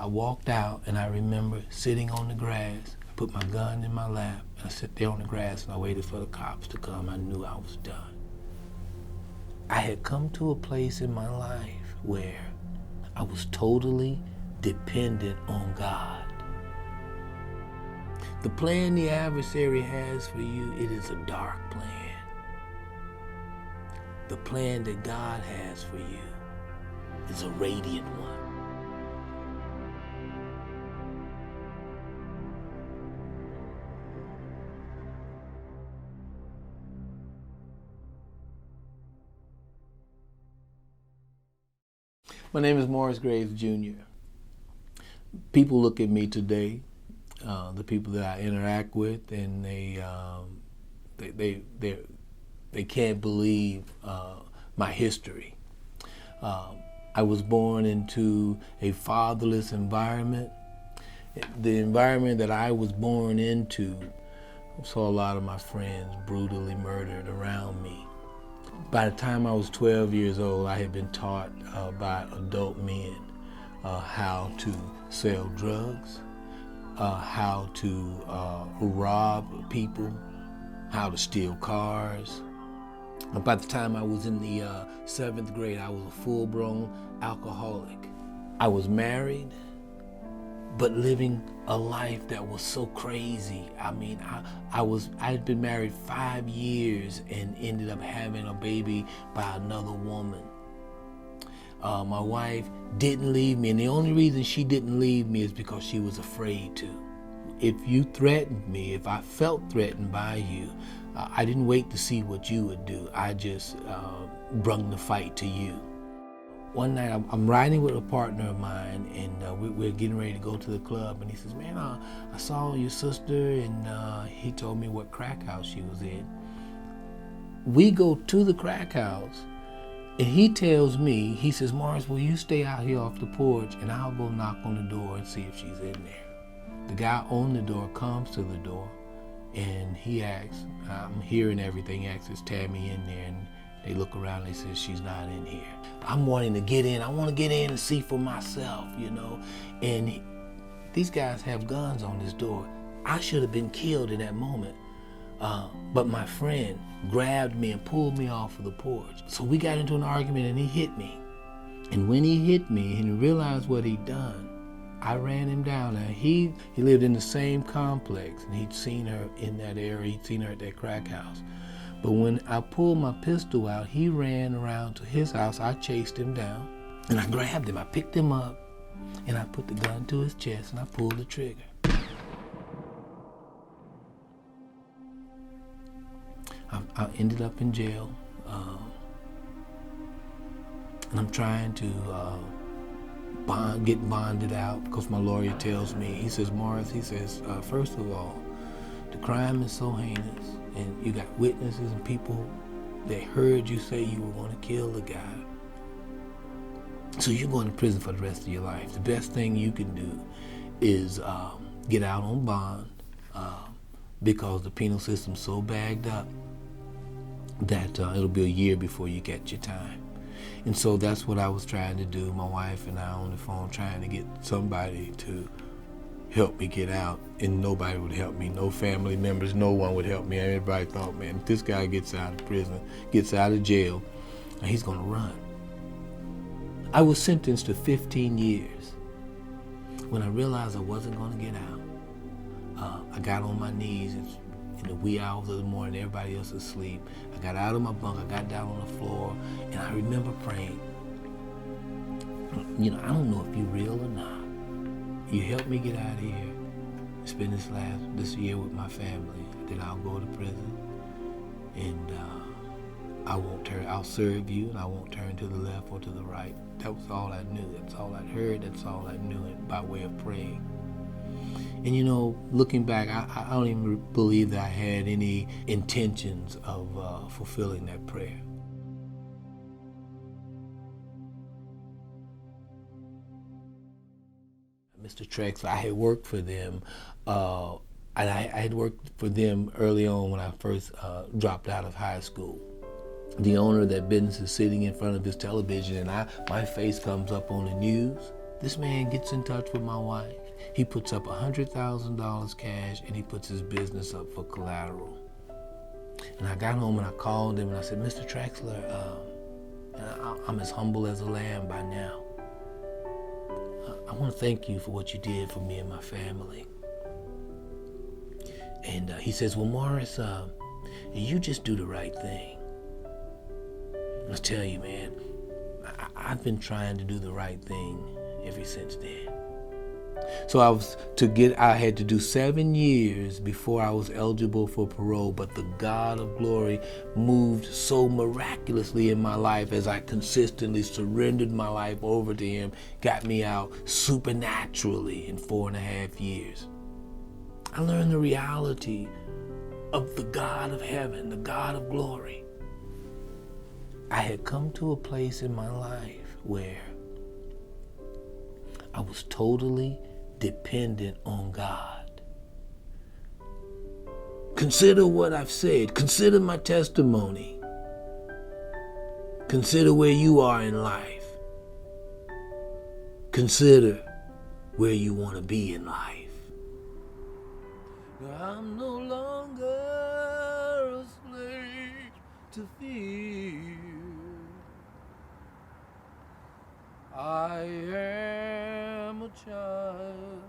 I walked out, and I remember sitting on the grass, put my gun in my lap, and I sat there on the grass, and I waited for the cops to come. I knew I was done. I had come to a place in my life where I was totally dependent on God. The plan the adversary has for you, it is a dark plan. The plan that God has for you is a radiant one. My name is Morris Graves Jr. People look at me today, the people that I interact with, and they can't believe my history. I was born into a fatherless environment. The environment that I was born into, I saw a lot of my friends brutally murdered around me. By the time I was 12 years old, I had been taught by adult men how to sell drugs, how to rob people, how to steal cars. And by the time I was in the 7th grade, I was a full-blown alcoholic. I was married, but living a life that was so crazy. I mean, I had been married 5 years and ended up having a baby by another woman. My wife didn't leave me, and the only reason she didn't leave me is because she was afraid to. If you threatened me, if I felt threatened by you, I didn't wait to see what you would do. I just brung the fight to you. One night, I'm riding with a partner of mine, and we're getting ready to go to the club, and he says, man, I saw your sister, and he told me what crack house she was in. We go to the crack house, and he tells me, he says, Morris, will you stay out here off the porch, and I'll go knock on the door and see if she's in there. The guy on the door comes to the door, and he asks, I'm hearing everything, he asks, is Tammy in there? And they look around and they say, she's not in here. I'm wanting to get in. I want to get in and see for myself, you know. And these guys have guns on this door. I should have been killed in that moment. But my friend grabbed me and pulled me off of the porch. So we got into an argument, and he hit me. And when he hit me and he realized what he'd done, I ran him down. Now he lived in the same complex, and he'd seen her in that area. He'd seen her at that crack house. But when I pulled my pistol out, he ran around to his house. I chased him down, and I grabbed him. I picked him up, and I put the gun to his chest, and I pulled the trigger. I ended up in jail, and I'm trying to get bonded out, because my lawyer tells me, he says, Morris, he says, first of all, the crime is so heinous, and you got witnesses and people that heard you say you were going to kill the guy. So you're going to prison for the rest of your life. The best thing you can do is get out on bond, because the penal system's so bagged up that it'll be a year before you get your time. And so that's what I was trying to do. My wife and I on the phone trying to get somebody to help me get out, and nobody would help me. No family members, no one would help me. Everybody thought, man, if this guy gets out of prison, gets out of jail, he's gonna run. I was sentenced to 15 years. When I realized I wasn't gonna get out, I got on my knees in the wee hours of the morning, everybody else is asleep. I got out of my bunk, I got down on the floor, and I remember praying, you know, I don't know if you're real or not. You help me get out of here, spend this year with my family, then I'll go to prison, and I'll serve you, and I won't turn to the left or to the right. That was all I knew. That's all I'd heard. That's all I knew by way of praying. And you know, looking back, I don't even believe that I had any intentions of fulfilling that prayer. Mr. Trex, I had worked for them, and I had worked for them early on when I first dropped out of high school. The owner of that business is sitting in front of his television, and my face comes up on the news. This man gets in touch with my wife. He puts up $100,000 cash and he puts his business up for collateral. And I got home and I called him and I said, Mr. Traxler, I'm as humble as a lamb by now. I want to thank you for what you did for me and my family. And he says, well, Morris, you just do the right thing. I'll tell you, man, I've been trying to do the right thing ever since then. So I had to do 7 years before I was eligible for parole, but the God of glory moved so miraculously in my life as I consistently surrendered my life over to him, got me out supernaturally in 4.5 years. I learned the reality of the God of heaven, the God of glory. I had come to a place in my life where I was totally dependent on God. Consider what I've said. Consider my testimony. Consider where you are in life. Consider where you want to be in life. I'm no longer a slave to fear. I am a child